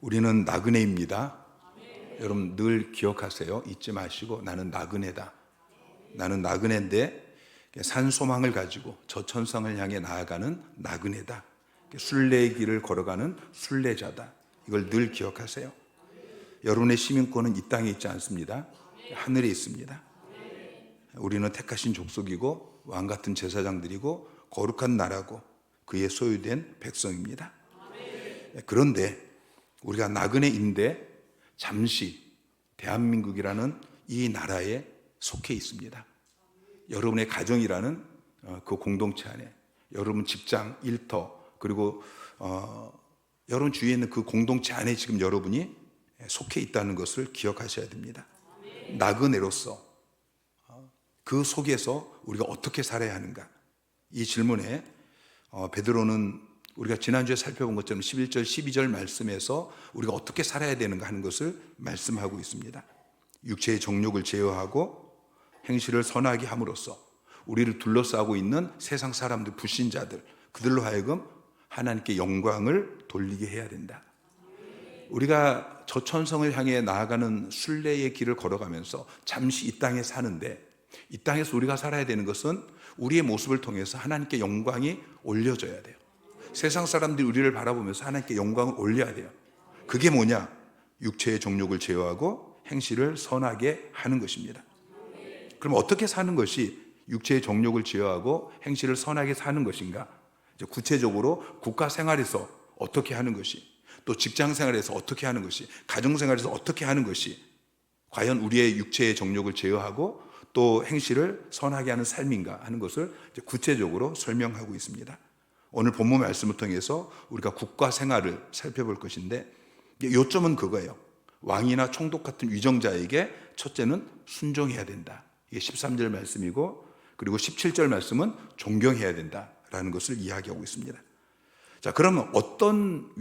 우리는 나그네입니다. 여러분 늘 기억하세요. 잊지 마시고 나는 나그네다. 나는 나그네인데 산소망을 가지고 저 천성을 향해 나아가는 나그네다. 순례의 길을 걸어가는 순례자다. 이걸 늘 기억하세요. 여러분의 시민권은 이 땅에 있지 않습니다. 하늘에 있습니다. 우리는 택하신 족속이고 왕같은 제사장들이고 거룩한 나라고 그의 소유된 백성입니다. 그런데 우리가 나그네인데 잠시 대한민국이라는 이 나라에 속해 있습니다. 여러분의 가정이라는 그 공동체 안에, 여러분 직장, 일터, 그리고 여러분 주위에 있는 그 공동체 안에 지금 여러분이 속해 있다는 것을 기억하셔야 됩니다. 나그네로서 그 속에서 우리가 어떻게 살아야 하는가? 이 질문에 베드로는 우리가 지난주에 살펴본 것처럼 11절, 12절 말씀에서 우리가 어떻게 살아야 되는가 하는 것을 말씀하고 있습니다. 육체의 정욕을 제어하고 행실을 선하게 함으로써 우리를 둘러싸고 있는 세상 사람들, 불신자들, 그들로 하여금 하나님께 영광을 돌리게 해야 된다. 우리가 저 천성을 향해 나아가는 순례의 길을 걸어가면서 잠시 이 땅에 사는데, 이 땅에서 우리가 살아야 되는 것은 우리의 모습을 통해서 하나님께 영광이 올려져야 돼요. 세상 사람들이 우리를 바라보면서 하나님께 영광을 올려야 돼요. 그게 뭐냐? 육체의 정욕을 제어하고 행실을 선하게 하는 것입니다. 그럼 어떻게 사는 것이 육체의 정욕을 제어하고 행실을 선하게 사는 것인가? 구체적으로 국가 생활에서 어떻게 하는 것이, 또 직장 생활에서 어떻게 하는 것이, 가정 생활에서 어떻게 하는 것이 과연 우리의 육체의 정욕을 제어하고 또 행실을 선하게 하는 삶인가 하는 것을 구체적으로 설명하고 있습니다. 오늘 본문 말씀을 통해서 우리가 국가 생활을 살펴볼 것인데, 요점은 그거예요. 왕이나 총독 같은 위정자에게 첫째는 순종해야 된다. 이게 13절 말씀이고, 그리고 17절 말씀은 존경해야 된다라는 것을 이야기하고 있습니다. 자, 그러면 어떤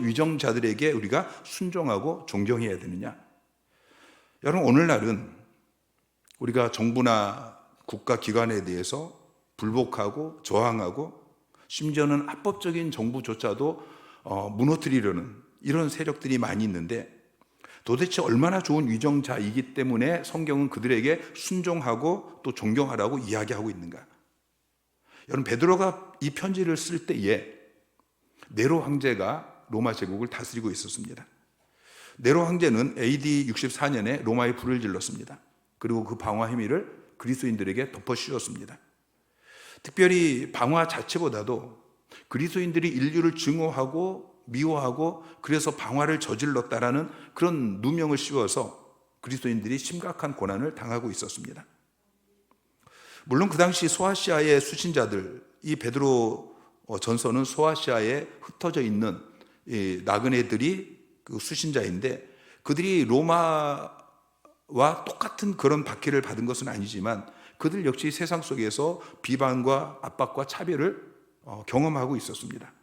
위정자들에게 우리가 순종하고 존경해야 되느냐? 여러분, 오늘날은 우리가 정부나 국가기관에 대해서 불복하고 저항하고 심지어는 합법적인 정부조차도 무너뜨리려는 이런 세력들이 많이 있는데, 도대체 얼마나 좋은 위정자이기 때문에 성경은 그들에게 순종하고 또 존경하라고 이야기하고 있는가? 여러분, 베드로가 이 편지를 쓸 때에 네로 황제가 로마 제국을 다스리고 있었습니다. 네로 황제는 AD 64년에 로마에 불을 질렀습니다. 그리고 그 방화 혐의를 그리스도인들에게 덮어 씌웠습니다. 특별히 방화 자체보다도 그리스도인들이 인류를 증오하고 미워하고 그래서 방화를 저질렀다라는 그런 누명을 씌워서 그리스도인들이 심각한 고난을 당하고 있었습니다. 물론 그 당시 소아시아의 수신자들, 이 베드로 전서는 소아시아에 흩어져 있는 이 나그네들이 그 수신자인데, 그들이 로마와 똑같은 그런 박해를 받은 것은 아니지만 그들 역시 세상 속에서 비방과 압박과 차별을 경험하고 있었습니다.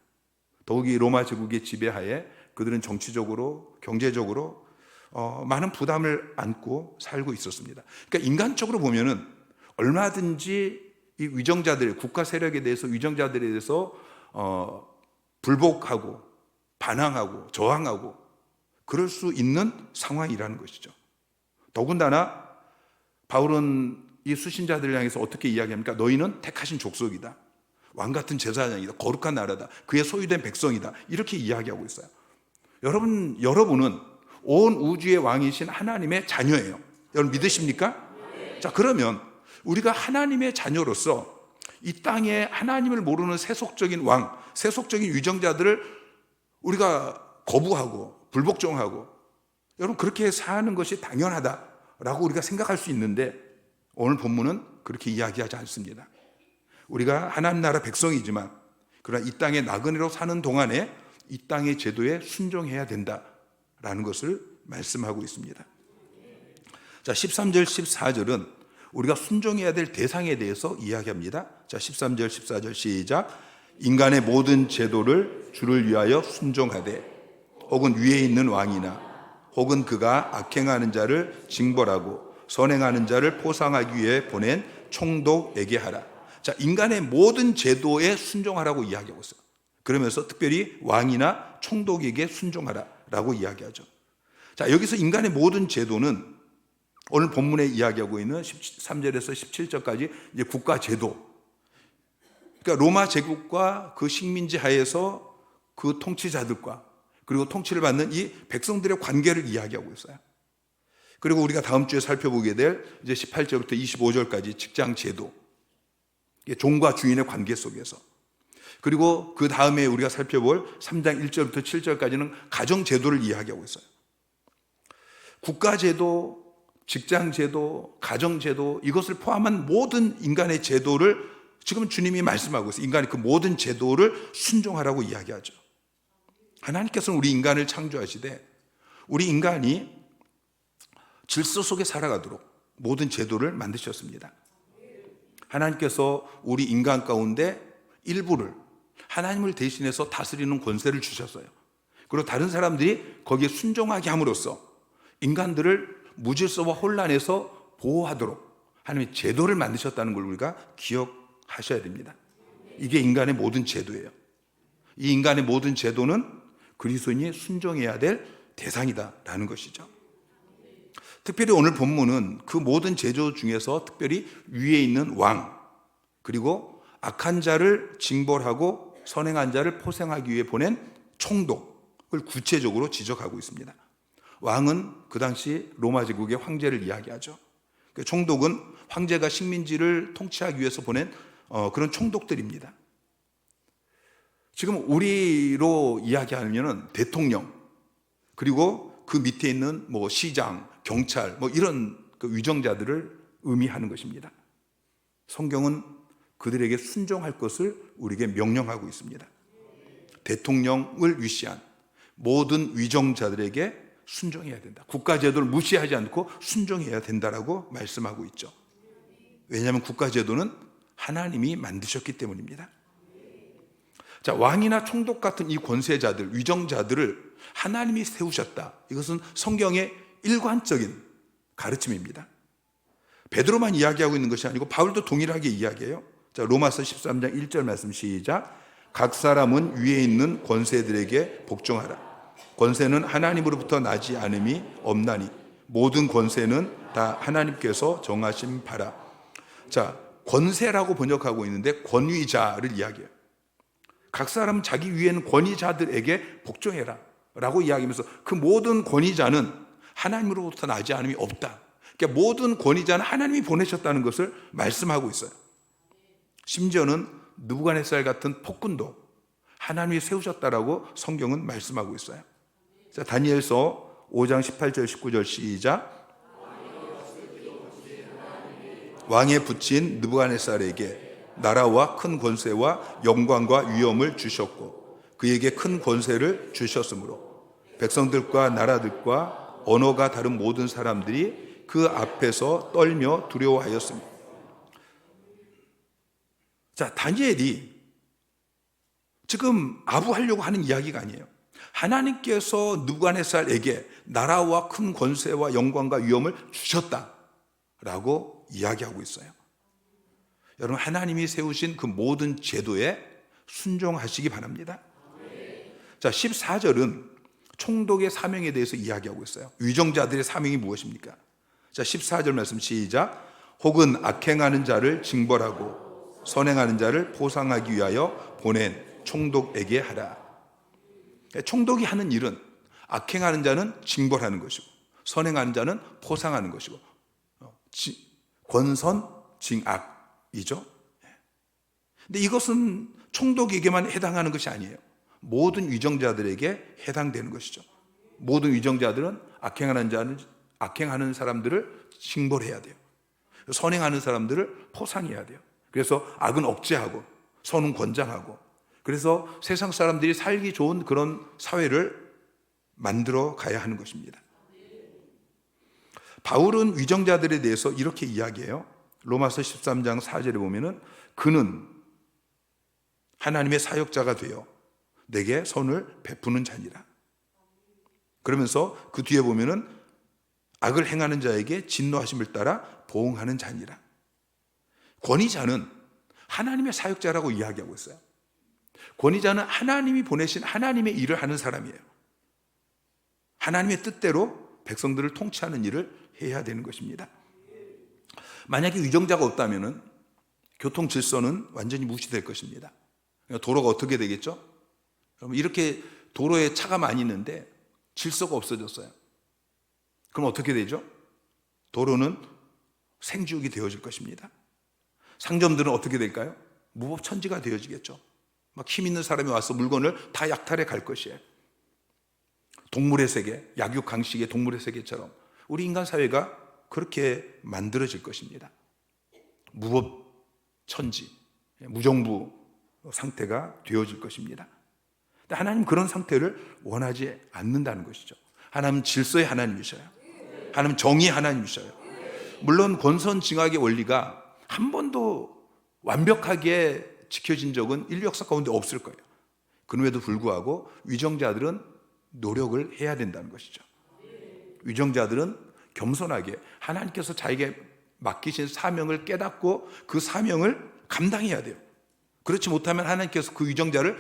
더욱이 로마 제국의 지배하에 그들은 정치적으로, 경제적으로 많은 부담을 안고 살고 있었습니다. 그러니까 인간적으로 보면은 얼마든지 이 위정자들, 국가 세력에 대해서, 위정자들에 대해서 불복하고 반항하고 저항하고 그럴 수 있는 상황이라는 것이죠. 더군다나 바울은 이 수신자들을 향해서 어떻게 이야기합니까? 너희는 택하신 족속이다. 왕같은 제사장이다. 거룩한 나라다. 그의 소유된 백성이다. 이렇게 이야기하고 있어요. 여러분은 온 우주의 왕이신 하나님의 자녀예요. 여러분 믿으십니까? 자, 그러면 우리가 하나님의 자녀로서 이 땅에 하나님을 모르는 세속적인 왕, 세속적인 위정자들을 우리가 거부하고 불복종하고, 여러분 그렇게 사는 것이 당연하다라고 우리가 생각할 수 있는데, 오늘 본문은 그렇게 이야기하지 않습니다. 우리가 하나님 나라 백성이지만 그러나 이 땅에 나그네로 사는 동안에 이 땅의 제도에 순종해야 된다라는 것을 말씀하고 있습니다. 자, 13절, 14절은 우리가 순종해야 될 대상에 대해서 이야기합니다. 자, 13절, 14절 시작. 인간의 모든 제도를 주를 위하여 순종하되, 혹은 위에 있는 왕이나 혹은 그가 악행하는 자를 징벌하고 선행하는 자를 포상하기 위해 보낸 총독에게 하라. 자, 인간의 모든 제도에 순종하라고 이야기하고 있어요. 그러면서 특별히 왕이나 총독에게 순종하라라고 이야기하죠. 자, 여기서 인간의 모든 제도는 오늘 본문에 이야기하고 있는 13절에서 17절까지 이제 국가 제도, 그러니까 로마 제국과 그 식민지 하에서 그 통치자들과 그리고 통치를 받는 이 백성들의 관계를 이야기하고 있어요. 그리고 우리가 다음 주에 살펴보게 될 이제 18절부터 25절까지 직장 제도, 종과 주인의 관계 속에서, 그리고 그 다음에 우리가 살펴볼 3장 1절부터 7절까지는 가정 제도를 이야기하고 있어요. 국가 제도, 직장 제도, 가정 제도, 이것을 포함한 모든 인간의 제도를 지금 주님이 말씀하고 있어요. 인간의 그 모든 제도를 순종하라고 이야기하죠. 하나님께서는 우리 인간을 창조하시되 우리 인간이 질서 속에 살아가도록 모든 제도를 만드셨습니다. 하나님께서 우리 인간 가운데 일부를 하나님을 대신해서 다스리는 권세를 주셨어요. 그리고 다른 사람들이 거기에 순종하게 함으로써 인간들을 무질서와 혼란에서 보호하도록 하나님의 제도를 만드셨다는 걸 우리가 기억하셔야 됩니다. 이게 인간의 모든 제도예요. 이 인간의 모든 제도는 그리스도인이 순종해야 될 대상이다라는 것이죠. 특별히 오늘 본문은 그 모든 제도 중에서 특별히 위에 있는 왕, 그리고 악한 자를 징벌하고 선행한 자를 포생하기 위해 보낸 총독을 구체적으로 지적하고 있습니다. 왕은 그 당시 로마 제국의 황제를 이야기하죠. 총독은 황제가 식민지를 통치하기 위해서 보낸 그런 총독들입니다. 지금 우리로 이야기하면 대통령, 그리고 그 밑에 있는 뭐 시장, 경찰, 뭐 이런 그 위정자들을 의미하는 것입니다. 성경은 그들에게 순종할 것을 우리에게 명령하고 있습니다. 대통령을 위시한 모든 위정자들에게 순종해야 된다. 국가제도를 무시하지 않고 순종해야 된다라고 말씀하고 있죠. 왜냐하면 국가제도는 하나님이 만드셨기 때문입니다. 자, 왕이나 총독 같은 이 권세자들, 위정자들을 하나님이 세우셨다. 이것은 성경의 일관적인 가르침입니다. 베드로만 이야기하고 있는 것이 아니고 바울도 동일하게 이야기해요. 자, 로마서 13장 1절 말씀 시작. 각 사람은 위에 있는 권세들에게 복종하라. 권세는 하나님으로부터 나지 않음이 없나니 모든 권세는 다 하나님께서 정하신 바라. 자, 권세라고 번역하고 있는데 권위자를 이야기해요. 각 사람은 자기 위에는 권위자들에게 복종해라 라고 이야기하면서 그 모든 권위자는 하나님으로부터 나지 않음이 없다. 그러니까 모든 권위자는 하나님이 보내셨다는 것을 말씀하고 있어요. 심지어는 느부갓네살 같은 폭군도 하나님이 세우셨다라고 성경은 말씀하고 있어요. 자, 다니엘서 5장 18절 19절 시작. 왕에 붙인 느부갓네살에게 나라와 큰 권세와 영광과 위엄을 주셨고 그에게 큰 권세를 주셨으므로 백성들과 나라들과 언어가 다른 모든 사람들이 그 앞에서 떨며 두려워하였습니다. 자, 다니엘이 지금 아부하려고 하는 이야기가 아니에요. 하나님께서 느부갓네살에게 나라와 큰 권세와 영광과 위엄을 주셨다라고 이야기하고 있어요. 여러분, 하나님이 세우신 그 모든 제도에 순종하시기 바랍니다. 자, 14절은 총독의 사명에 대해서 이야기하고 있어요. 위정자들의 사명이 무엇입니까? 자, 14절 말씀 시작. 혹은 악행하는 자를 징벌하고 선행하는 자를 포상하기 위하여 보낸 총독에게 하라. 총독이 하는 일은 악행하는 자는 징벌하는 것이고 선행하는 자는 포상하는 것이고 권선, 징악이죠. 근데 이것은 총독에게만 해당하는 것이 아니에요. 모든 위정자들에게 해당되는 것이죠. 모든 위정자들은 악행하는 사람들을 징벌해야 돼요. 선행하는 사람들을 포상해야 돼요. 그래서 악은 억제하고 선은 권장하고, 그래서 세상 사람들이 살기 좋은 그런 사회를 만들어 가야 하는 것입니다. 바울은 위정자들에 대해서 이렇게 이야기해요. 로마서 13장 4절에 보면은 그는 하나님의 사역자가 되어 내게 선을 베푸는 자니라. 그러면서 그 뒤에 보면은 악을 행하는 자에게 진노하심을 따라 보응하는 자니라. 권위자는 하나님의 사역자라고 이야기하고 있어요. 권위자는 하나님이 보내신 하나님의 일을 하는 사람이에요. 하나님의 뜻대로 백성들을 통치하는 일을 해야 되는 것입니다. 만약에 위정자가 없다면 교통 질서는 완전히 무시될 것입니다. 도로가 어떻게 되겠죠? 여러분, 이렇게 도로에 차가 많이 있는데 질서가 없어졌어요. 그럼 어떻게 되죠? 도로는 생지옥이 되어질 것입니다. 상점들은 어떻게 될까요? 무법천지가 되어지겠죠. 막 힘 있는 사람이 와서 물건을 다 약탈해 갈 것이에요. 동물의 세계, 약육강식의 동물의 세계처럼 우리 인간 사회가 그렇게 만들어질 것입니다. 무법천지, 무정부 상태가 되어질 것입니다. 근데 하나님 그런 상태를 원하지 않는다는 것이죠. 하나님 질서의 하나님이셔요. 하나님 정의의 하나님이셔요. 물론 권선징악의 원리가 한 번도 완벽하게 지켜진 적은 인류 역사 가운데 없을 거예요. 그럼에도 불구하고 위정자들은 노력을 해야 된다는 것이죠. 위정자들은 겸손하게 하나님께서 자기에게 맡기신 사명을 깨닫고 그 사명을 감당해야 돼요. 그렇지 못하면 하나님께서 그 위정자를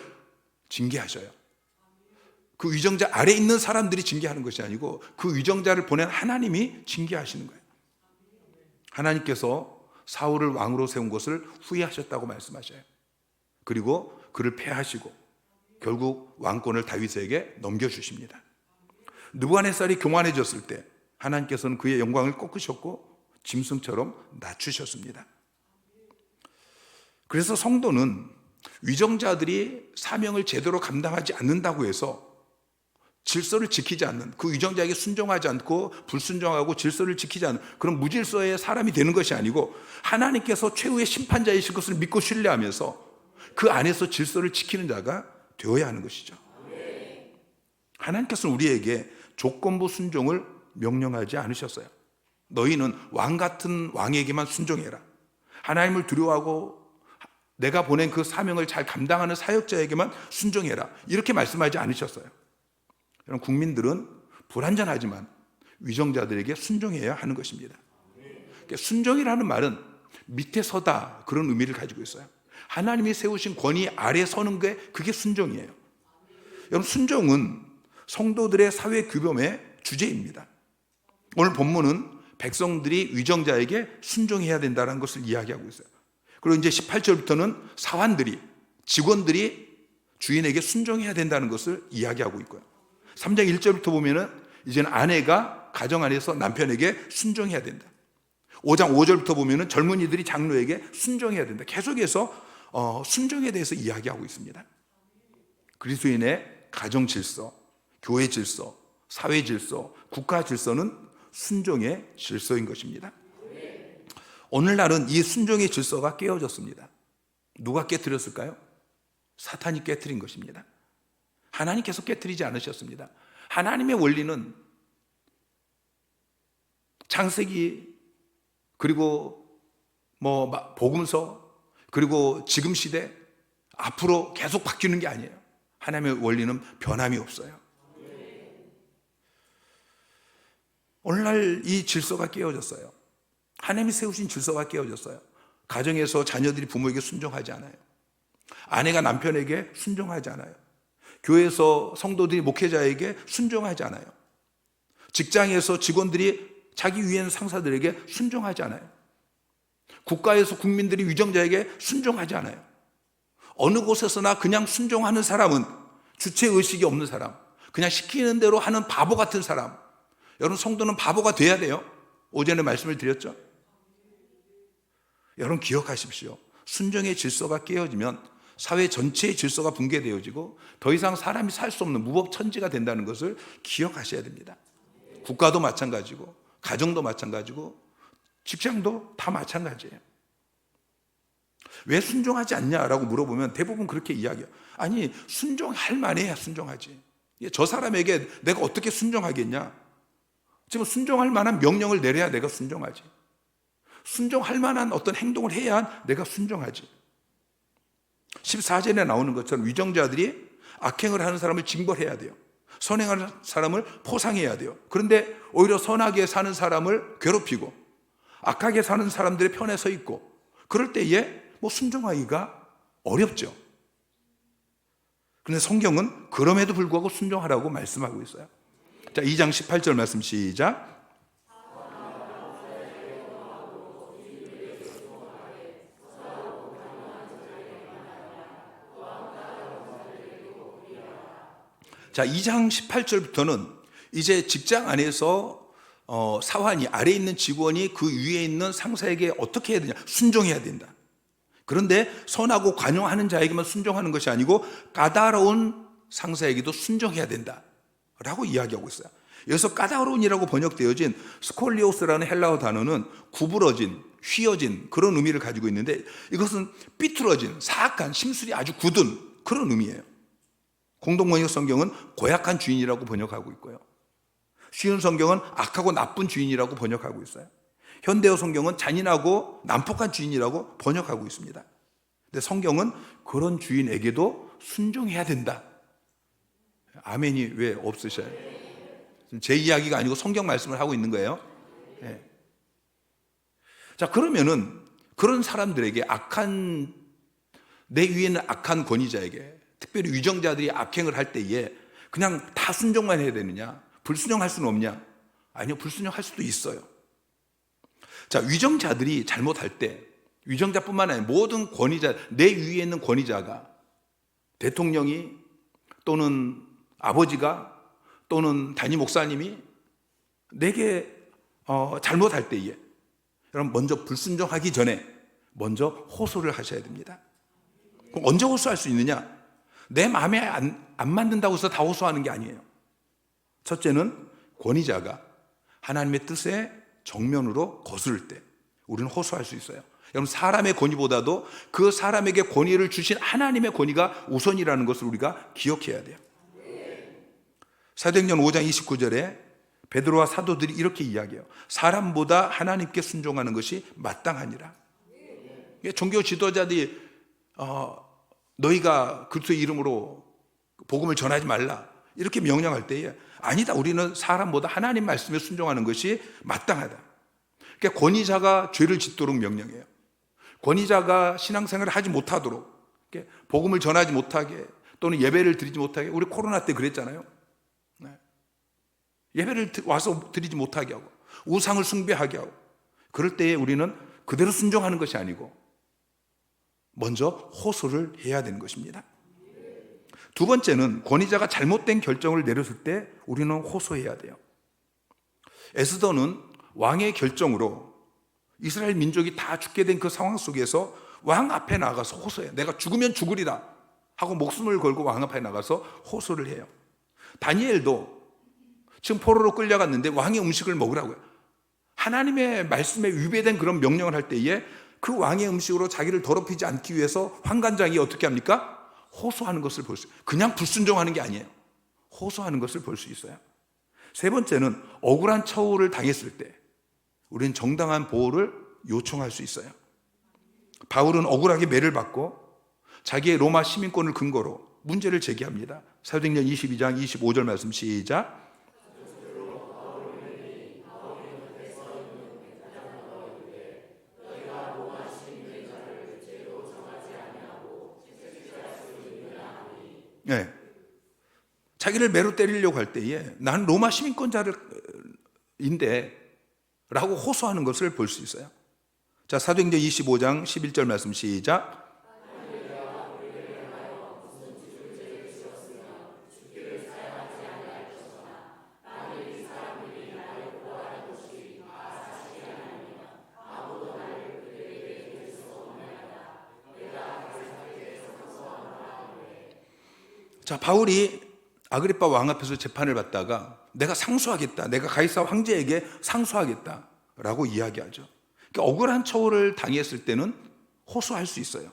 징계하셔요. 그 위정자 아래에 있는 사람들이 징계하는 것이 아니고 그 위정자를 보낸 하나님이 징계하시는 거예요. 하나님께서 사울을 왕으로 세운 것을 후회하셨다고 말씀하셔요. 그리고 그를 패하시고 결국 왕권을 다윗에게 넘겨주십니다. 느부갓네살이 교만해졌을 때 하나님께서는 그의 영광을 꺾으셨고 짐승처럼 낮추셨습니다. 그래서 성도는 위정자들이 사명을 제대로 감당하지 않는다고 해서 질서를 지키지 않는, 그 위정자에게 순종하지 않고 불순종하고 질서를 지키지 않는 그런 무질서의 사람이 되는 것이 아니고 하나님께서 최후의 심판자이실 것을 믿고 신뢰하면서 그 안에서 질서를 지키는 자가 되어야 하는 것이죠. 하나님께서는 우리에게 조건부 순종을 명령하지 않으셨어요. 너희는 왕 같은 왕에게만 순종해라. 하나님을 두려워하고 내가 보낸 그 사명을 잘 감당하는 사역자에게만 순종해라. 이렇게 말씀하지 않으셨어요. 여러분, 국민들은 불완전하지만 위정자들에게 순종해야 하는 것입니다. 순종이라는 말은 밑에 서다 그런 의미를 가지고 있어요. 하나님이 세우신 권위 아래 서는 게 그게 순종이에요. 여러분, 순종은 성도들의 사회 규범의 주제입니다. 오늘 본문은 백성들이 위정자에게 순종해야 된다는 것을 이야기하고 있어요. 그리고 이제 18절부터는 사환들이, 직원들이 주인에게 순종해야 된다는 것을 이야기하고 있고요. 3장 1절부터 보면은 이제는 아내가 가정 안에서 남편에게 순종해야 된다. 5장 5절부터 보면은 젊은이들이 장로에게 순종해야 된다. 계속해서 순종에 대해서 이야기하고 있습니다. 그리스도인의 가정 질서, 교회 질서, 사회 질서, 국가 질서는 순종의 질서인 것입니다. 오늘날은 이 순종의 질서가 깨어졌습니다. 누가 깨뜨렸을까요? 사탄이 깨뜨린 것입니다. 하나님께서 깨뜨리지 않으셨습니다. 하나님의 원리는 창세기, 그리고 복음서, 그리고 지금 시대, 앞으로 계속 바뀌는 게 아니에요. 하나님의 원리는 변함이 없어요. 오늘날 이 질서가 깨어졌어요. 하나님이 세우신 질서가 깨어졌어요. 가정에서 자녀들이 부모에게 순종하지 않아요. 아내가 남편에게 순종하지 않아요. 교회에서 성도들이 목회자에게 순종하지 않아요. 직장에서 직원들이 자기 위에 있는 상사들에게 순종하지 않아요. 국가에서 국민들이 위정자에게 순종하지 않아요. 어느 곳에서나 그냥 순종하는 사람은 주체의식이 없는 사람, 그냥 시키는 대로 하는 바보 같은 사람. 여러분, 성도는 바보가 돼야 돼요. 오전에 말씀을 드렸죠. 여러분, 기억하십시오. 순종의 질서가 깨어지면 사회 전체의 질서가 붕괴되어지고 더 이상 사람이 살 수 없는 무법천지가 된다는 것을 기억하셔야 됩니다. 국가도 마찬가지고 가정도 마찬가지고 직장도 다 마찬가지예요. 왜 순종하지 않냐라고 물어보면 대부분 그렇게 이야기해요. 아니, 순종할 만해야 순종하지. 저 사람에게 내가 어떻게 순종하겠냐? 지금 순종할 만한 명령을 내려야 내가 순종하지. 순종할 만한 어떤 행동을 해야 내가 순종하지. 14절에 나오는 것처럼 위정자들이 악행을 하는 사람을 징벌해야 돼요. 선행하는 사람을 포상해야 돼요. 그런데 오히려 선하게 사는 사람을 괴롭히고 악하게 사는 사람들의 편에 서 있고, 그럴 때에 순종하기가 어렵죠. 그런데 성경은 그럼에도 불구하고 순종하라고 말씀하고 있어요. 자, 2장 18절 말씀 시작. 자, 2장 18절부터는 이제 직장 안에서 사환이, 아래에 있는 직원이 그 위에 있는 상사에게 어떻게 해야 되냐, 순종해야 된다. 그런데 선하고 관용하는 자에게만 순종하는 것이 아니고 까다로운 상사에게도 순종해야 된다 라고 이야기하고 있어요. 여기서 까다로운이라고 번역되어진 스콜리오스라는 헬라어 단어는 구부러진, 휘어진 그런 의미를 가지고 있는데, 이것은 삐뚤어진, 사악한, 심술이 아주 굳은 그런 의미예요. 공동번역 성경은 고약한 주인이라고 번역하고 있고요, 쉬운 성경은 악하고 나쁜 주인이라고 번역하고 있어요. 현대어 성경은 잔인하고 난폭한 주인이라고 번역하고 있습니다. 근데 성경은 그런 주인에게도 순종해야 된다. 아멘이 왜 없으셔요? 제 이야기가 아니고 성경 말씀을 하고 있는 거예요. 네. 자, 그러면은 그런 사람들에게, 내 위에 있는 악한 권위자에게, 특별히 위정자들이 악행을 할 때에 그냥 다 순종만 해야 되느냐? 불순종할 수는 없냐? 아니요, 불순종할 수도 있어요. 자, 위정자들이 잘못할 때, 위정자뿐만 아니라 모든 권위자, 내 위에 있는 권위자가, 대통령이 또는 아버지가 또는 담임 목사님이 내게 잘못할 때에, 여러분 먼저 불순종하기 전에 먼저 호소를 하셔야 됩니다. 그럼 언제 호소할 수 있느냐? 내 마음에 안 맞는다고 해서 다 호소하는 게 아니에요. 첫째는 권위자가 하나님의 뜻에 정면으로 거스를 때 우리는 호소할 수 있어요. 여러분, 사람의 권위보다도 그 사람에게 권위를 주신 하나님의 권위가 우선이라는 것을 우리가 기억해야 돼요. 사도행전 5장 29절에 베드로와 사도들이 이렇게 이야기해요. 사람보다 하나님께 순종하는 것이 마땅하니라. 종교 지도자들이 너희가 그리스도의 이름으로 복음을 전하지 말라 이렇게 명령할 때에, 아니다, 우리는 사람보다 하나님 말씀에 순종하는 것이 마땅하다. 그러니까 권위자가 죄를 짓도록 명령해요. 권위자가 신앙생활을 하지 못하도록, 복음을 전하지 못하게, 또는 예배를 드리지 못하게, 우리 코로나 때 그랬잖아요. 예배를 와서 드리지 못하게 하고 우상을 숭배하게 하고, 그럴 때에 우리는 그대로 순종하는 것이 아니고 먼저 호소를 해야 되는 것입니다. 두 번째는 권위자가 잘못된 결정을 내렸을 때 우리는 호소해야 돼요. 에스더는 왕의 결정으로 이스라엘 민족이 다 죽게 된 그 상황 속에서 왕 앞에 나가서 호소해요. 내가 죽으면 죽으리라 하고 목숨을 걸고 왕 앞에 나가서 호소를 해요. 다니엘도 지금 포로로 끌려갔는데 왕의 음식을 먹으라고요. 하나님의 말씀에 위배된 그런 명령을 할 때에 그 왕의 음식으로 자기를 더럽히지 않기 위해서 환관장이 어떻게 합니까? 호소하는 것을 볼 수 있어요. 그냥 불순종하는 게 아니에요. 호소하는 것을 볼 수 있어요. 세 번째는 억울한 처우를 당했을 때 우리는 정당한 보호를 요청할 수 있어요. 바울은 억울하게 매를 받고 자기의 로마 시민권을 근거로 문제를 제기합니다. 사도행전 22장 25절 말씀 시작. 네. 자기를 매로 때리려고 할 때에 난 로마 시민권자인데 라고 호소하는 것을 볼 수 있어요. 자, 사도행전 25장 11절 말씀 시작. 자, 바울이 아그리빠 왕 앞에서 재판을 받다가 내가 상소하겠다, 내가 가이사 황제에게 상소하겠다 라고 이야기하죠. 그러니까 억울한 처우를 당했을 때는 호소할 수 있어요.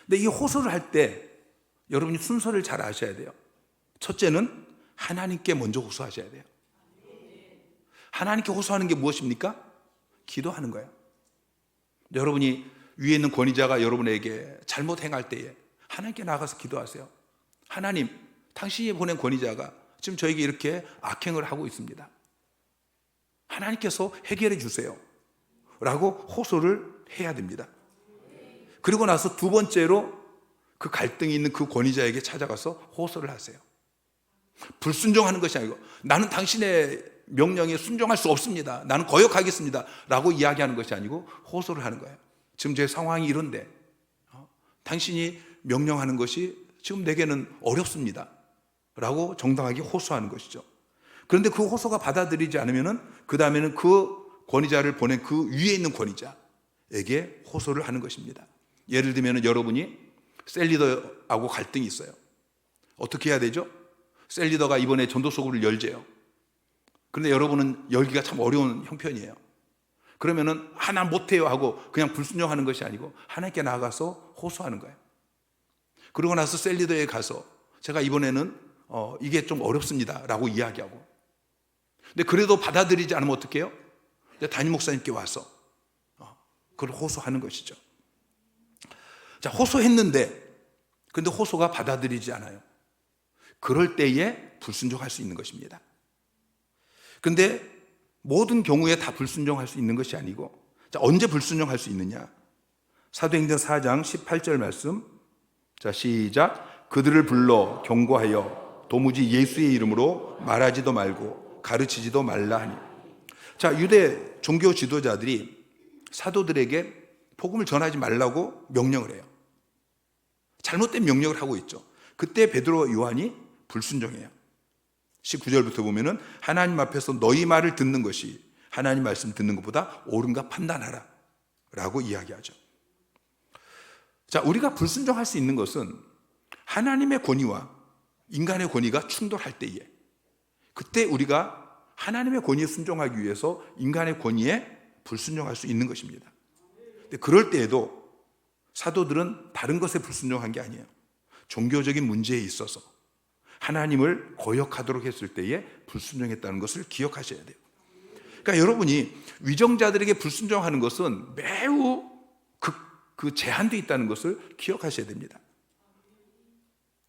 근데 이 호소를 할 때 여러분이 순서를 잘 아셔야 돼요. 첫째는 하나님께 먼저 호소하셔야 돼요. 하나님께 호소하는 게 무엇입니까? 기도하는 거예요. 여러분이 위에 있는 권위자가 여러분에게 잘못 행할 때에 하나님께 나가서 기도하세요. 하나님, 당신이 보낸 권위자가 지금 저에게 이렇게 악행을 하고 있습니다. 하나님께서 해결해 주세요 라고 호소를 해야 됩니다. 그리고 나서 두 번째로 그 갈등이 있는 그 권위자에게 찾아가서 호소를 하세요. 불순종하는 것이 아니고 나는 당신의 명령에 순종할 수 없습니다, 나는 거역하겠습니다 라고 이야기하는 것이 아니고 호소를 하는 거예요. 지금 제 상황이 이런데 당신이 명령하는 것이 지금 내게는 어렵습니다 라고 정당하게 호소하는 것이죠. 그런데 그 호소가 받아들이지 않으면은 그 다음에는 그 권위자를 보낸 그 위에 있는 권위자에게 호소를 하는 것입니다. 예를 들면 여러분이 셀리더하고 갈등이 있어요. 어떻게 해야 되죠? 셀리더가 이번에 전도서구를 열재요. 그런데 여러분은 열기가 참 어려운 형편이에요. 그러면은 나 못해요 하고 그냥 불순종하는 것이 아니고 하나님께 나아가서 호소하는 거예요. 그러고 나서 셀리더에 가서 제가 이번에는 이게 좀 어렵습니다 라고 이야기하고, 근데 그래도 받아들이지 않으면 어떻게 해요? 담임 목사님께 와서 그걸 호소하는 것이죠. 자, 호소했는데 근데 호소가 받아들이지 않아요. 그럴 때에 불순종할 수 있는 것입니다. 근데 모든 경우에 다 불순종할 수 있는 것이 아니고, 자, 언제 불순종할 수 있느냐? 사도행전 4장 18절 말씀. 자, 시작. 그들을 불러 경고하여 도무지 예수의 이름으로 말하지도 말고 가르치지도 말라 하니. 자, 유대 종교 지도자들이 사도들에게 복음을 전하지 말라고 명령을 해요. 잘못된 명령을 하고 있죠. 그때 베드로와 요한이 불순종해요. 19절부터 보면은 하나님 앞에서 너희 말을 듣는 것이 하나님 말씀 듣는 것보다 옳은가 판단하라 라고 이야기하죠. 자, 우리가 불순종할 수 있는 것은 하나님의 권위와 인간의 권위가 충돌할 때에, 그때 우리가 하나님의 권위에 순종하기 위해서 인간의 권위에 불순종할 수 있는 것입니다. 근데 그럴 때에도 사도들은 다른 것에 불순종한 게 아니에요. 종교적인 문제에 있어서 하나님을 거역하도록 했을 때에 불순종했다는 것을 기억하셔야 돼요. 그러니까 여러분이 위정자들에게 불순종하는 것은 매우 그 제한되어 있다는 것을 기억하셔야 됩니다.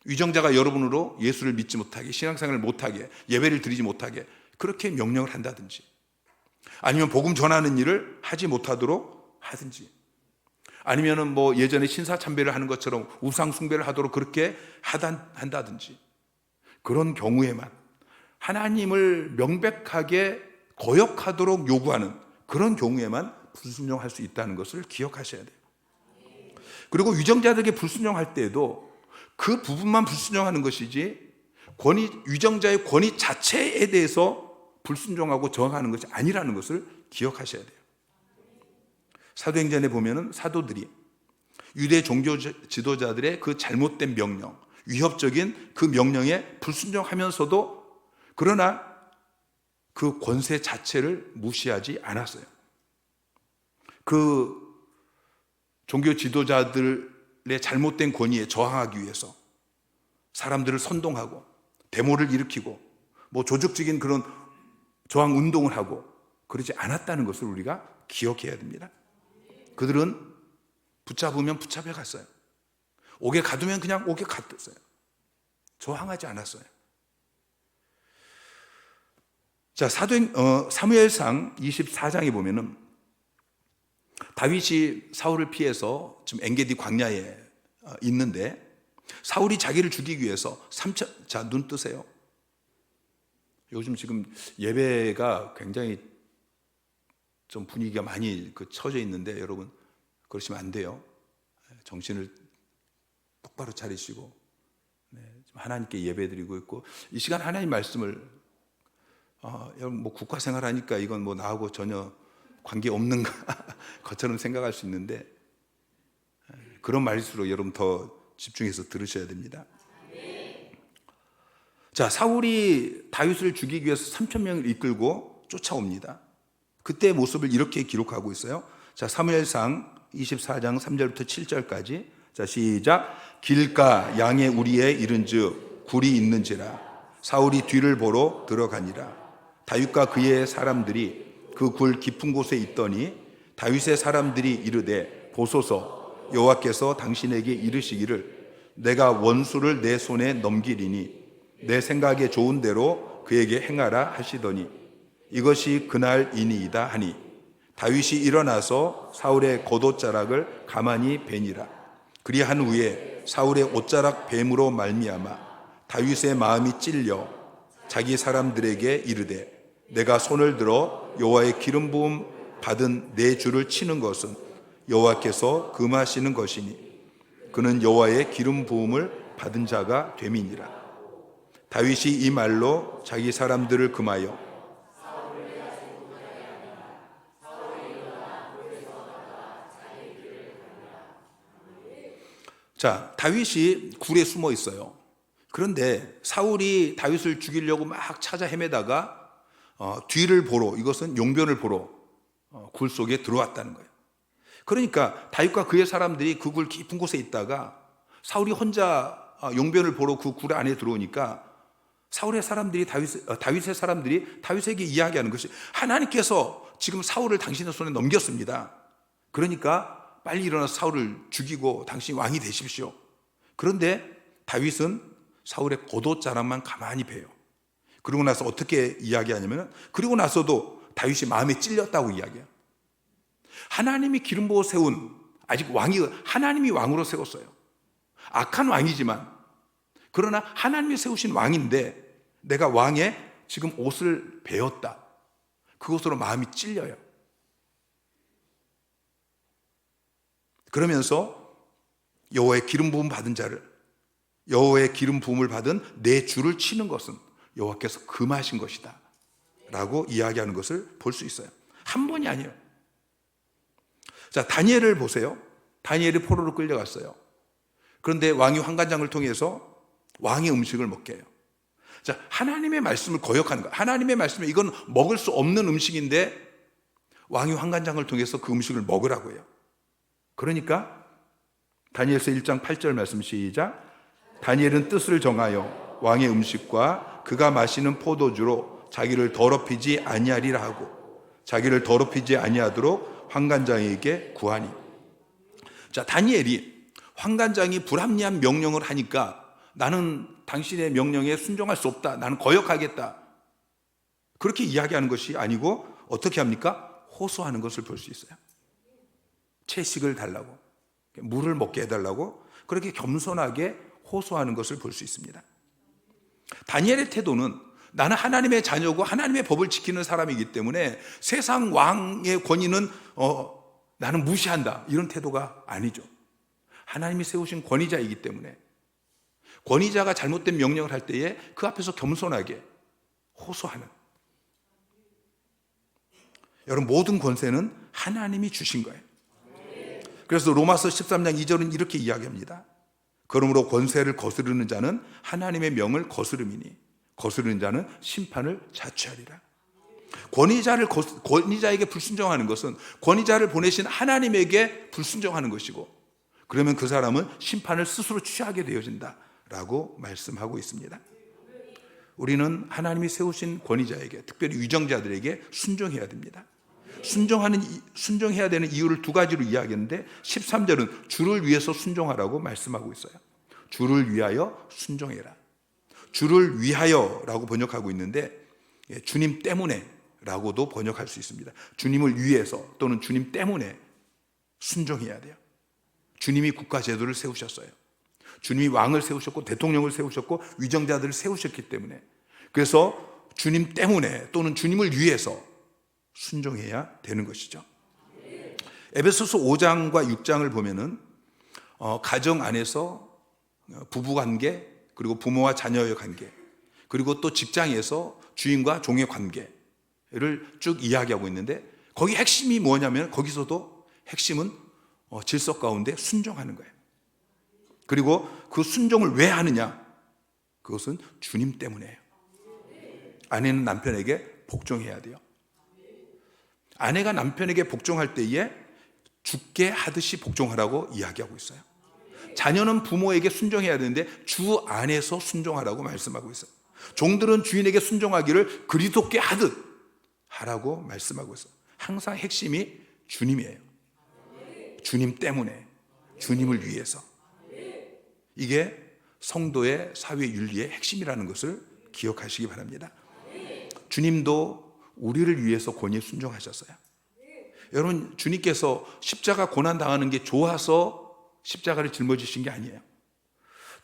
위정자가 여러분으로 예수를 믿지 못하게, 신앙생활을 못하게, 예배를 드리지 못하게 그렇게 명령을 한다든지, 아니면 복음 전하는 일을 하지 못하도록 하든지, 아니면은 뭐 예전에 신사참배를 하는 것처럼 우상숭배를 하도록 그렇게 한다든지, 그런 경우에만, 하나님을 명백하게 거역하도록 요구하는 그런 경우에만 불순종할 수 있다는 것을 기억하셔야 돼요. 그리고 위정자들에게 불순종할 때에도 그 부분만 불순종하는 것이지 위정자의 권위 자체에 대해서 불순종하고 저항하는 것이 아니라는 것을 기억하셔야 돼요. 사도행전에 보면은 사도들이 유대 종교 지도자들의 그 잘못된 명령, 위협적인 그 명령에 불순종하면서도 그러나 그 권세 자체를 무시하지 않았어요. 그 종교 지도자들의 잘못된 권위에 저항하기 위해서 사람들을 선동하고 데모를 일으키고 뭐 조직적인 그런 저항 운동을 하고 그러지 않았다는 것을 우리가 기억해야 됩니다. 그들은 붙잡으면 붙잡혀 갔어요. 옥에 가두면 그냥 옥에 갔어요. 저항하지 않았어요. 자, 사무엘상 24장에 보면은 다윗이 사울을 피해서 지금 엔게디 광야에 있는데, 사울이 자기를 죽이기 위해서 자, 눈 뜨세요. 요즘 지금 예배가 굉장히 좀 분위기가 많이 처져 있는데 여러분 그러시면 안 돼요. 정신을 똑바로 차리시고 하나님께 예배드리고 있고, 이 시간 하나님 말씀을 여러분 뭐 국가 생활하니까 이건 뭐 나하고 전혀 관계 없는 것처럼 생각할 수 있는데, 그런 말일수록 여러분 더 집중해서 들으셔야 됩니다. 자, 사울이 다윗을 죽이기 위해서 3,000명을 이끌고 쫓아옵니다. 그때의 모습을 이렇게 기록하고 있어요. 자, 사무엘상 24장 3절부터 7절까지. 자, 시작. 길가 양의 우리에 이른즉 굴이 있는지라 사울이 뒤를 보러 들어가니라. 다윗과 그의 사람들이 그 굴 깊은 곳에 있더니 다윗의 사람들이 이르되 보소서, 여호와께서 당신에게 이르시기를 내가 원수를 내 손에 넘기리니 내 생각에 좋은 대로 그에게 행하라 하시더니 이것이 그날이니이다 하니, 다윗이 일어나서 사울의 겉옷자락을 가만히 베니라. 그리한 후에 사울의 옷자락 뱀으로 말미암아 다윗의 마음이 찔려 자기 사람들에게 이르되 내가 손을 들어 여호와의 기름 부음 받은 내 주를 치는 것은 여호와께서 금하시는 것이니 그는 여호와의 기름 부음을 받은 자가 됨이니라. 다윗이 이 말로 자기 사람들을 금하여 자, 다윗이 굴에 숨어 있어요. 그런데 사울이 다윗을 죽이려고 막 찾아 헤매다가 뒤를 보러, 이것은 용변을 보러 굴 속에 들어왔다는 거예요. 그러니까 다윗과 그의 사람들이 그 굴 깊은 곳에 있다가 사울이 혼자 용변을 보러 그 굴 안에 들어오니까 사울의 사람들이 다윗의 사람들이 다윗에게 이야기하는 것이 하나님께서 지금 사울을 당신의 손에 넘겼습니다. 그러니까 빨리 일어나서 사울을 죽이고 당신이 왕이 되십시오. 그런데 다윗은 사울의 겉옷자락만 가만히 베요. 그러고 나서 어떻게 이야기하냐면, 그리고 나서도 다윗이 마음에 찔렸다고 이야기해요. 하나님이 기름 부어 세운, 아직 하나님이 왕으로 세웠어요. 악한 왕이지만, 그러나 하나님이 세우신 왕인데 내가 왕의 지금 옷을 베었다. 그것으로 마음이 찔려요. 그러면서 여호와의 기름 부음 받은 자를, 여호와의 기름 부음을 받은 내 주를 치는 것은 여호와께서 금하신 것이다 라고 이야기하는 것을 볼 수 있어요. 한 번이 아니에요. 자, 다니엘을 보세요. 다니엘이 포로로 끌려갔어요. 그런데 왕이 환관장을 통해서 왕의 음식을 먹게 해요. 자, 하나님의 말씀을 거역하는 거예요. 하나님의 말씀에 이건 먹을 수 없는 음식인데 왕이 환관장을 통해서 그 음식을 먹으라고 해요. 그러니까 다니엘서 1장 8절 말씀 시작. 다니엘은 뜻을 정하여 왕의 음식과 그가 마시는 포도주로 자기를 더럽히지 아니하리라 하고 자기를 더럽히지 아니하도록 환관장에게 구하니. 자, 다니엘이 환관장이 불합리한 명령을 하니까 나는 당신의 명령에 순종할 수 없다, 나는 거역하겠다, 그렇게 이야기하는 것이 아니고 어떻게 합니까? 호소하는 것을 볼 수 있어요. 채식을 달라고, 물을 먹게 해달라고 그렇게 겸손하게 호소하는 것을 볼 수 있습니다. 다니엘의 태도는 나는 하나님의 자녀고 하나님의 법을 지키는 사람이기 때문에 세상 왕의 권위는 나는 무시한다, 이런 태도가 아니죠. 하나님이 세우신 권위자이기 때문에 권위자가 잘못된 명령을 할 때에 그 앞에서 겸손하게 호소하는. 여러분, 모든 권세는 하나님이 주신 거예요. 그래서 로마서 13장 2절은 이렇게 이야기합니다. 그러므로 권세를 거스르는 자는 하나님의 명을 거스름이니 거스르는 자는 심판을 자취하리라. 권위자에게 불순종하는 것은 권위자를 보내신 하나님에게 불순종하는 것이고, 그러면 그 사람은 심판을 스스로 취하게 되어진다 라고 말씀하고 있습니다. 우리는 하나님이 세우신 권위자에게, 특별히 위정자들에게 순종해야 됩니다. 순종해야 되는 이유를 두 가지로 이야기했는데 13절은 주를 위해서 순종하라고 말씀하고 있어요. 주를 위하여 순종해라. 주를 위하여라고 번역하고 있는데 주님 때문에 라고도 번역할 수 있습니다. 주님을 위해서 또는 주님 때문에 순종해야 돼요. 주님이 국가 제도를 세우셨어요. 주님이 왕을 세우셨고 대통령을 세우셨고 위정자들을 세우셨기 때문에, 그래서 주님 때문에 또는 주님을 위해서 순종해야 되는 것이죠. 에베소서 5장과 6장을 보면은 가정 안에서 부부관계, 그리고 부모와 자녀의 관계, 그리고 또 직장에서 주인과 종의 관계를 쭉 이야기하고 있는데, 거기 핵심이 뭐냐면 거기서도 핵심은 질서 가운데 순종하는 거예요. 그리고 그 순종을 왜 하느냐? 그것은 주님 때문이에요. 아내는 남편에게 복종해야 돼요. 아내가 남편에게 복종할 때에 죽게 하듯이 복종하라고 이야기하고 있어요. 자녀는 부모에게 순종해야 되는데 주 안에서 순종하라고 말씀하고 있어요. 종들은 주인에게 순종하기를 그리스도께 하듯 하라고 말씀하고 있어요. 항상 핵심이 주님이에요. 주님 때문에, 주님을 위해서. 이게 성도의 사회 윤리의 핵심이라는 것을 기억하시기 바랍니다. 주님도 우리를 위해서 권위에 순종하셨어요. 여러분, 주님께서 십자가 고난 당하는 게 좋아서 십자가를 짊어지신 게 아니에요.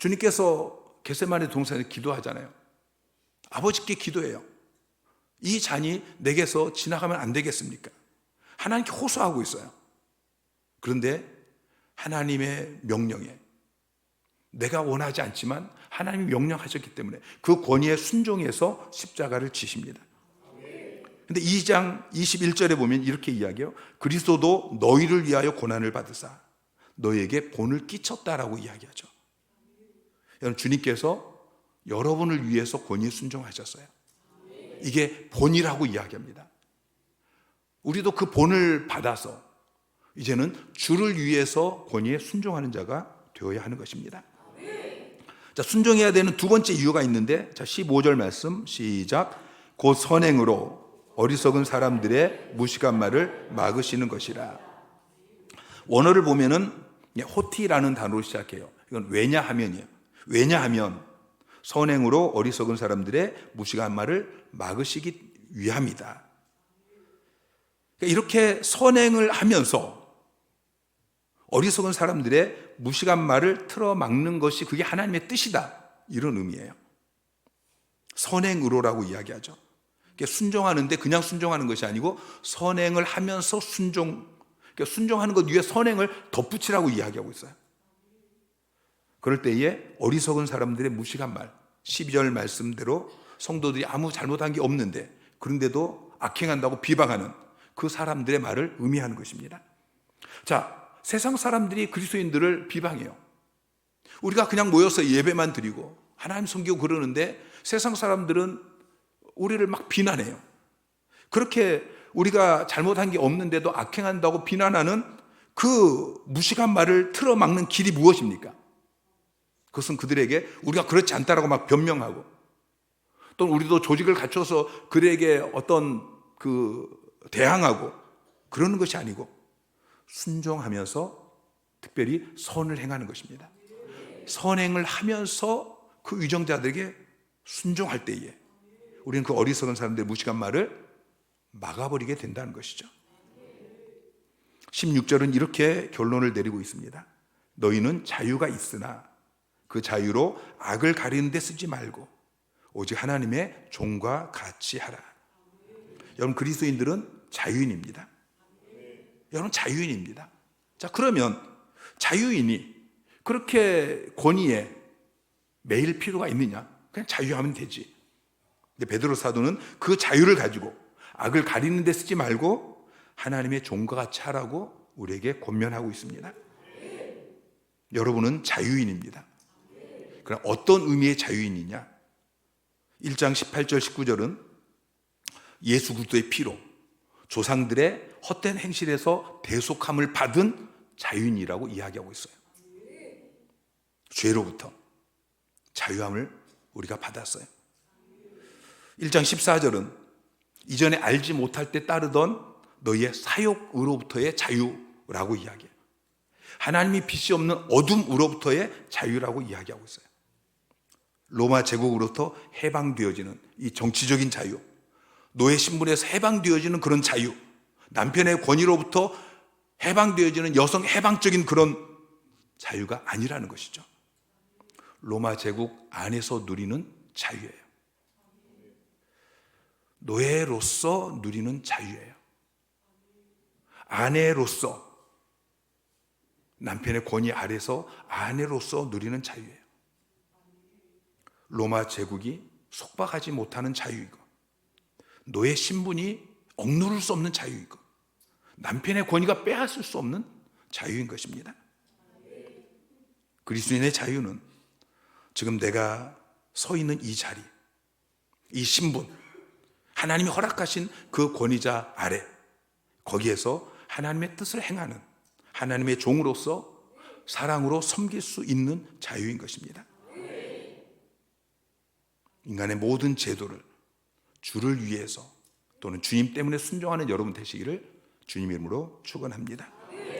주님께서 겟세마네 동산에서 기도하잖아요. 아버지께 기도해요. 이 잔이 내게서 지나가면 안 되겠습니까? 하나님께 호소하고 있어요. 그런데 하나님의 명령에, 내가 원하지 않지만 하나님이 명령하셨기 때문에 그 권위에 순종해서 십자가를 지십니다. 근데 2장 21절에 보면 이렇게 이야기해요. 그리스도도 너희를 위하여 고난을 받으사 너희에게 본을 끼쳤다라고 이야기하죠. 여러분, 주님께서 여러분을 위해서 권위에 순종하셨어요. 이게 본이라고 이야기합니다. 우리도 그 본을 받아서 이제는 주를 위해서 권위에 순종하는 자가 되어야 하는 것입니다. 자, 순종해야 되는 두 번째 이유가 있는데, 자, 15절 말씀 시작. 곧 선행으로 어리석은 사람들의 무식한 말을 막으시는 것이라. 원어를 보면은 호티라는 단어로 시작해요. 이건 왜냐하면이에요. 왜냐하면 선행으로 어리석은 사람들의 무식한 말을 막으시기 위함이다. 이렇게 선행을 하면서 어리석은 사람들의 무식한 말을 틀어막는 것이 그게 하나님의 뜻이다, 이런 의미예요. 선행으로라고 이야기하죠. 순종하는데 그냥 순종하는 것이 아니고 선행을 하면서 순종하는 것 위에 선행을 덧붙이라고 이야기하고 있어요. 그럴 때에 어리석은 사람들의 무식한 말, 12절 말씀대로 성도들이 아무 잘못한 게 없는데 그런데도 악행한다고 비방하는 그 사람들의 말을 의미하는 것입니다. 자, 세상 사람들이 그리스도인들을 비방해요. 우리가 그냥 모여서 예배만 드리고 하나님 섬기고 그러는데 세상 사람들은 우리를 막 비난해요. 그렇게 우리가 잘못한 게 없는데도 악행한다고 비난하는 그 무식한 말을 틀어막는 길이 무엇입니까? 그것은 그들에게 우리가 그렇지 않다라고 막 변명하고, 또는 우리도 조직을 갖춰서 그들에게 어떤 대항하고 그러는 것이 아니고 순종하면서 특별히 선을 행하는 것입니다. 선행을 하면서 그 위정자들에게 순종할 때에 우리는 그 어리석은 사람들의 무식한 말을 막아버리게 된다는 것이죠. 16절은 이렇게 결론을 내리고 있습니다. 너희는 자유가 있으나 그 자유로 악을 가리는 데 쓰지 말고 오직 하나님의 종과 같이 하라. 여러분, 그리스도인들은 자유인입니다. 여러분, 자유인입니다. 자, 그러면 자유인이 그렇게 권위에 매일 필요가 있느냐? 그냥 자유하면 되지. 근데 베드로 사도는 그 자유를 가지고 악을 가리는 데 쓰지 말고 하나님의 종과 같이 하라고 우리에게 권면하고 있습니다. 여러분은 자유인입니다. 그럼 어떤 의미의 자유인이냐? 1장 18절 19절은 예수 그리스도의 피로 조상들의 헛된 행실에서 대속함을 받은 자유인이라고 이야기하고 있어요. 죄로부터 자유함을 우리가 받았어요. 1장 14절은 이전에 알지 못할 때 따르던 너희의 사욕으로부터의 자유라고 이야기해요. 하나님이 빛이 없는 어둠으로부터의 자유라고 이야기하고 있어요. 로마 제국으로부터 해방되어지는 이 정치적인 자유, 노예 신분에서 해방되어지는 그런 자유, 남편의 권위로부터 해방되어지는 여성 해방적인 그런 자유가 아니라는 것이죠. 로마 제국 안에서 누리는 자유예요. 노예로서 누리는 자유예요. 아내로서, 남편의 권위 아래서 아내로서 누리는 자유예요. 로마 제국이 속박하지 못하는 자유이고, 노예 신분이 억누를 수 없는 자유이고, 남편의 권위가 빼앗을 수 없는 자유인 것입니다. 그리스도인의 자유는 지금 내가 서 있는 이 자리, 이 신분, 하나님이 허락하신 그 권위자 아래, 거기에서 하나님의 뜻을 행하는 하나님의 종으로서 사랑으로 섬길 수 있는 자유인 것입니다. 인간의 모든 제도를 주를 위해서 또는 주님 때문에 순종하는 여러분 되시기를 주님 이름으로 축원합니다.